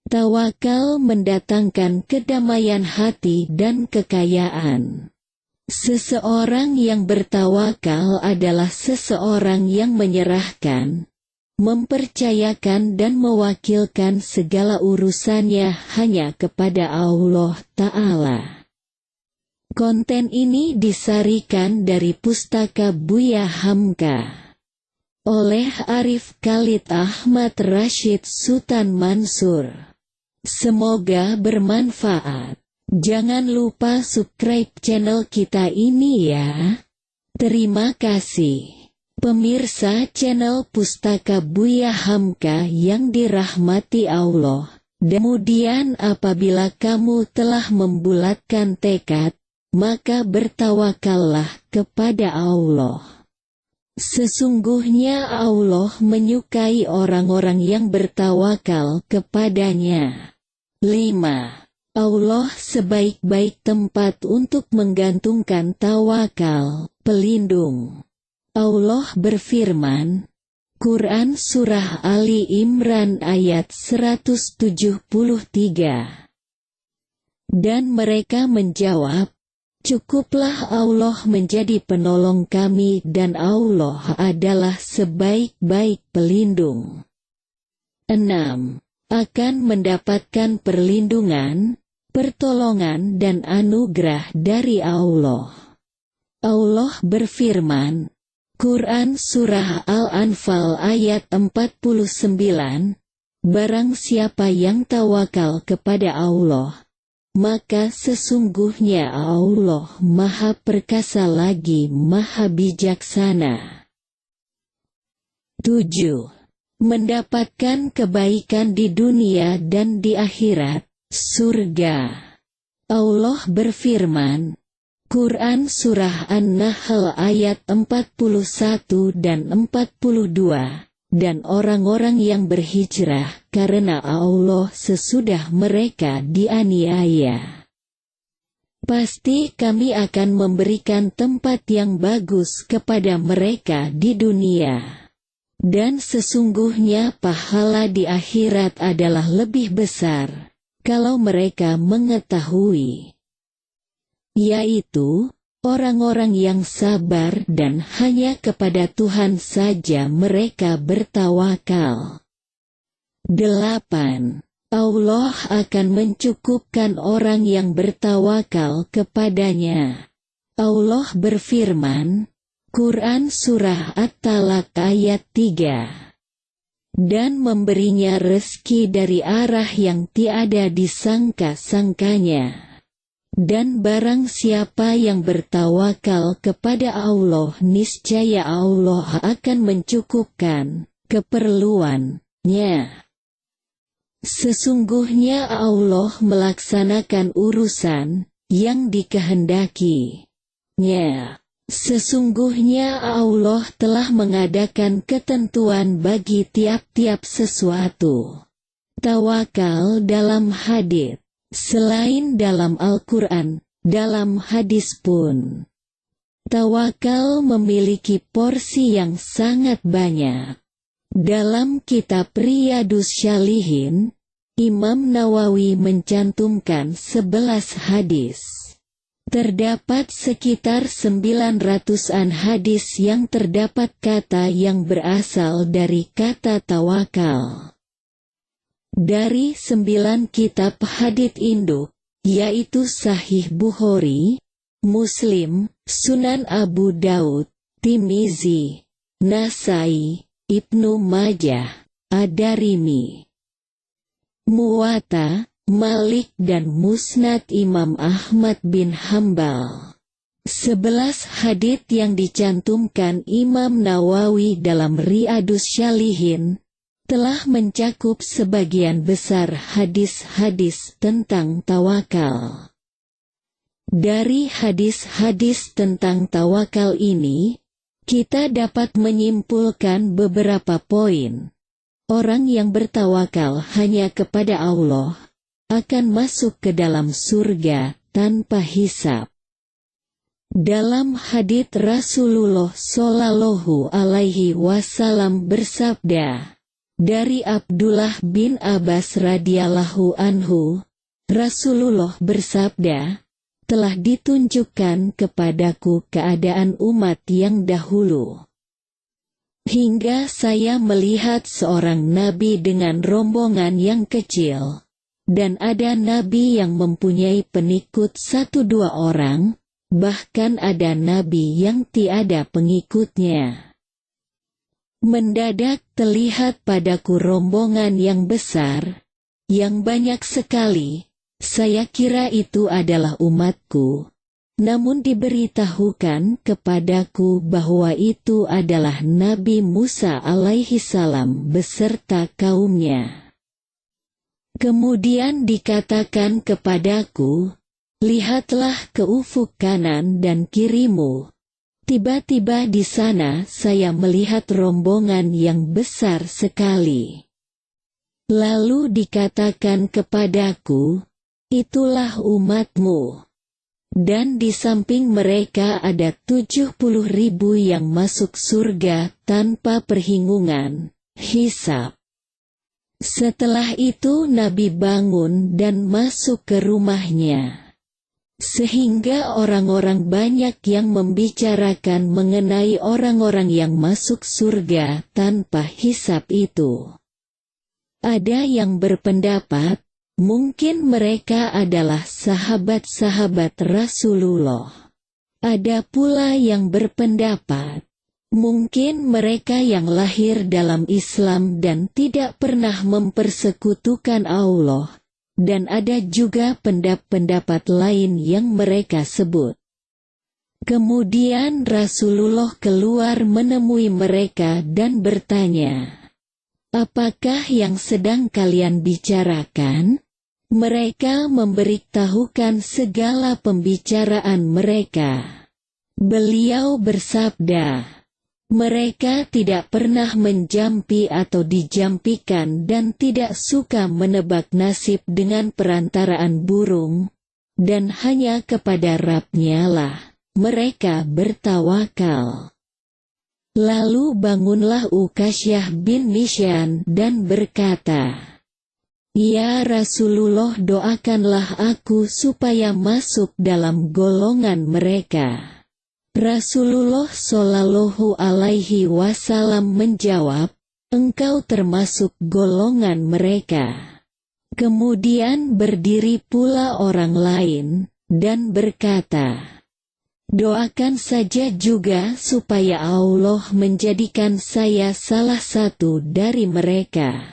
Tawakal mendatangkan kedamaian hati dan kekayaan. Seseorang yang bertawakal adalah seseorang yang menyerahkan, mempercayakan dan mewakilkan segala urusannya hanya kepada Allah Ta'ala. Konten ini disarikan dari Pustaka Buya Hamka oleh Arif Khalid Ahmad Rashid Sultan Mansur. Semoga bermanfaat. Jangan lupa subscribe channel kita ini ya. Terima kasih. Pemirsa channel Pustaka Buya Hamka yang dirahmati Allah. Kemudian apabila kamu telah membulatkan tekad, maka bertawakallah kepada Allah. Sesungguhnya Allah menyukai orang-orang yang bertawakal kepadanya. 5. Allah sebaik-baik tempat untuk menggantungkan tawakal, pelindung. Allah berfirman, Quran Surah Ali Imran ayat 173. Dan mereka menjawab, cukuplah Allah menjadi penolong kami dan Allah adalah sebaik-baik pelindung. 6. Akan mendapatkan perlindungan, pertolongan dan anugerah dari Allah. Allah berfirman, Quran Surah Al-Anfal ayat 49, barang siapa yang tawakal kepada Allah, maka sesungguhnya Allah Maha Perkasa lagi Maha Bijaksana. 7. Mendapatkan kebaikan di dunia dan di akhirat. Surga. Allah berfirman, Quran Surah An-Nahl ayat 41 dan 42, dan orang-orang yang berhijrah karena Allah sesudah mereka dianiaya. Pasti kami akan memberikan tempat yang bagus kepada mereka di dunia. Dan sesungguhnya pahala di akhirat adalah lebih besar, kalau mereka mengetahui, yaitu orang-orang yang sabar dan hanya kepada Tuhan saja mereka bertawakal. 8. Allah akan mencukupkan orang yang bertawakal kepadanya. Allah berfirman, Quran Surah At-Talaq ayat 3. Dan memberinya rezeki dari arah yang tiada disangka-sangkanya. Dan barang siapa yang bertawakal kepada Allah, niscaya Allah akan mencukupkan keperluannya. Sesungguhnya Allah melaksanakan urusan yang dikehendakinya. Sesungguhnya Allah telah mengadakan ketentuan bagi tiap-tiap sesuatu. Tawakal dalam hadits, selain dalam Al-Quran, dalam hadis pun. Tawakal memiliki porsi yang sangat banyak. Dalam kitab Riyadus Shalihin, Imam Nawawi mencantumkan 11 hadis. Terdapat sekitar 900-an hadis yang terdapat kata yang berasal dari kata tawakal. Dari 9 kitab hadits induk, yaitu Sahih Bukhari, Muslim, Sunan Abu Daud, Tirmizi, Nasai, Ibnu Majah, Ad-Darimi, Muwatta, Malik dan Musnad Imam Ahmad bin Hambal. 11 hadits yang dicantumkan Imam Nawawi dalam Riyadus Shalihin telah mencakup sebagian besar hadis-hadis tentang tawakal. Dari hadis-hadis tentang tawakal ini, kita dapat menyimpulkan beberapa poin. Orang yang bertawakal hanya kepada Allah akan masuk ke dalam surga tanpa hisab. Dalam hadits Rasulullah Shallallahu Alaihi Wasallam bersabda, Dari Abdullah bin Abbas radhiyallahu anhu, Rasulullah bersabda, telah ditunjukkan kepadaku keadaan umat yang dahulu. Hingga saya melihat seorang nabi dengan rombongan yang kecil, dan ada nabi yang mempunyai pengikut 1-2 orang, bahkan ada nabi yang tiada pengikutnya. Mendadak terlihat padaku rombongan yang besar, yang banyak sekali. Saya kira itu adalah umatku, namun diberitahukan kepadaku bahwa itu adalah Nabi Musa alaihi salam beserta kaumnya. Kemudian dikatakan kepadaku, lihatlah ke ufuk kanan dan kirimu. Tiba-tiba di sana saya melihat rombongan yang besar sekali. Lalu dikatakan kepadaku, itulah umatmu. Dan di samping mereka ada 70.000 yang masuk surga tanpa perhitungan, hisab. Setelah itu Nabi bangun dan masuk ke rumahnya. Sehingga orang-orang banyak yang membicarakan mengenai orang-orang yang masuk surga tanpa hisab itu. Ada yang berpendapat, mungkin mereka adalah sahabat-sahabat Rasulullah. Ada pula yang berpendapat, mungkin mereka yang lahir dalam Islam dan tidak pernah mempersekutukan Allah. Dan ada juga pendapat lain yang mereka sebut. Kemudian Rasulullah keluar menemui mereka dan bertanya, apakah yang sedang kalian bicarakan? Mereka memberitahukan segala pembicaraan mereka. Beliau bersabda, mereka tidak pernah menjampi atau dijampikan dan tidak suka menebak nasib dengan perantaraan burung, dan hanya kepada Rabb-Nya lah mereka bertawakal. Lalu bangunlah Ukasyah bin Mihsan dan berkata, ya Rasulullah, doakanlah aku supaya masuk dalam golongan mereka. Rasulullah Shallallahu Alaihi Wasallam menjawab, engkau termasuk golongan mereka. Kemudian berdiri pula orang lain, dan berkata, doakan saja juga supaya Allah menjadikan saya salah satu dari mereka.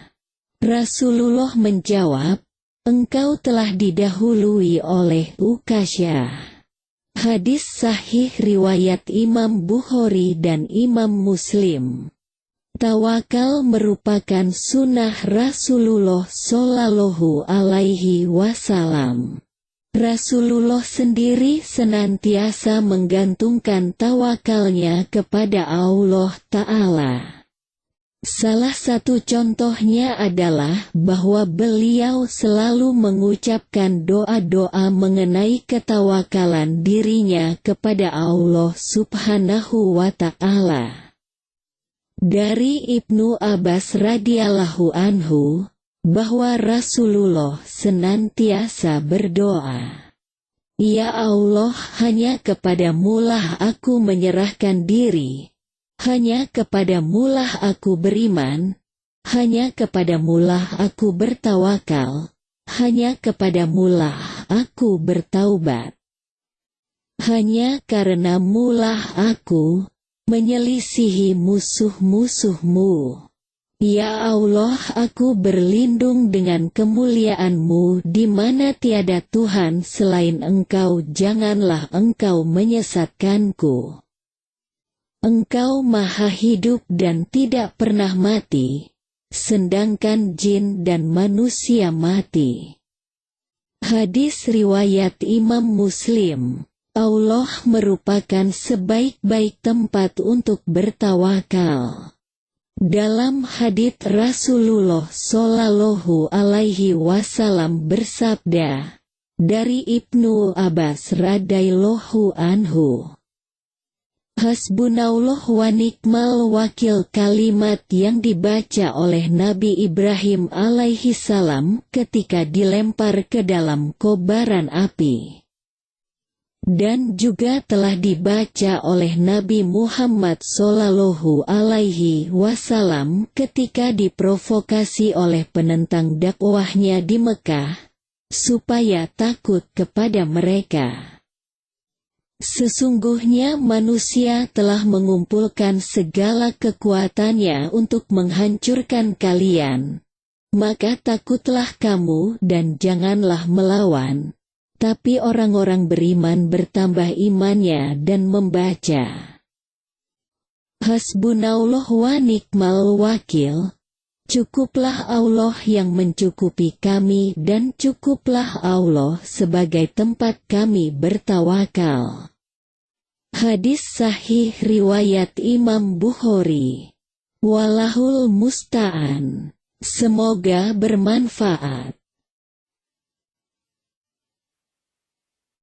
Rasulullah menjawab, engkau telah didahului oleh Ukasyah. Hadis sahih riwayat Imam Bukhari dan Imam Muslim. Tawakal merupakan sunnah Rasulullah Shallallahu Alaihi Wasallam. Rasulullah sendiri senantiasa menggantungkan tawakalnya kepada Allah Ta'ala. Salah satu contohnya adalah bahwa beliau selalu mengucapkan doa-doa mengenai ketawakalan dirinya kepada Allah Subhanahu wa Ta'ala. Dari Ibnu Abbas radhiyallahu anhu, bahwa Rasulullah senantiasa berdoa, ya Allah, hanya kepadamu-lah aku menyerahkan diri. Hanya kepadamu-lah aku beriman, hanya kepadamu-lah aku bertawakal, hanya kepadamu-lah aku bertaubat. Hanya karena-Mu-lah aku menyelisihi musuh-musuhmu. Ya Allah, aku berlindung dengan kemuliaan-Mu di mana tiada Tuhan selain Engkau, janganlah Engkau menyesatkanku. Engkau maha hidup dan tidak pernah mati, sedangkan jin dan manusia mati. Hadis riwayat Imam Muslim. Allah merupakan sebaik-baik tempat untuk bertawakal. Dalam hadits Rasulullah Shallallahu Alaihi Wasallam bersabda, dari Ibnu Abbas radhiyallahu anhu, Hasbunallah wa ni'mal wakil, kalimat yang dibaca oleh Nabi Ibrahim alaihi salam ketika dilempar ke dalam kobaran api. Dan juga telah dibaca oleh Nabi Muhammad sallallahu alaihi wasallam ketika diprovokasi oleh penentang dakwahnya di Mekah, supaya takut kepada mereka. Sesungguhnya manusia telah mengumpulkan segala kekuatannya untuk menghancurkan kalian. Maka takutlah kamu dan janganlah melawan. Tapi orang-orang beriman bertambah imannya dan membaca Hasbunallah wa ni'mal wakil. Cukuplah Allah yang mencukupi kami dan cukuplah Allah sebagai tempat kami bertawakal. Hadis sahih riwayat Imam Bukhari. Walahul musta'an. Semoga bermanfaat.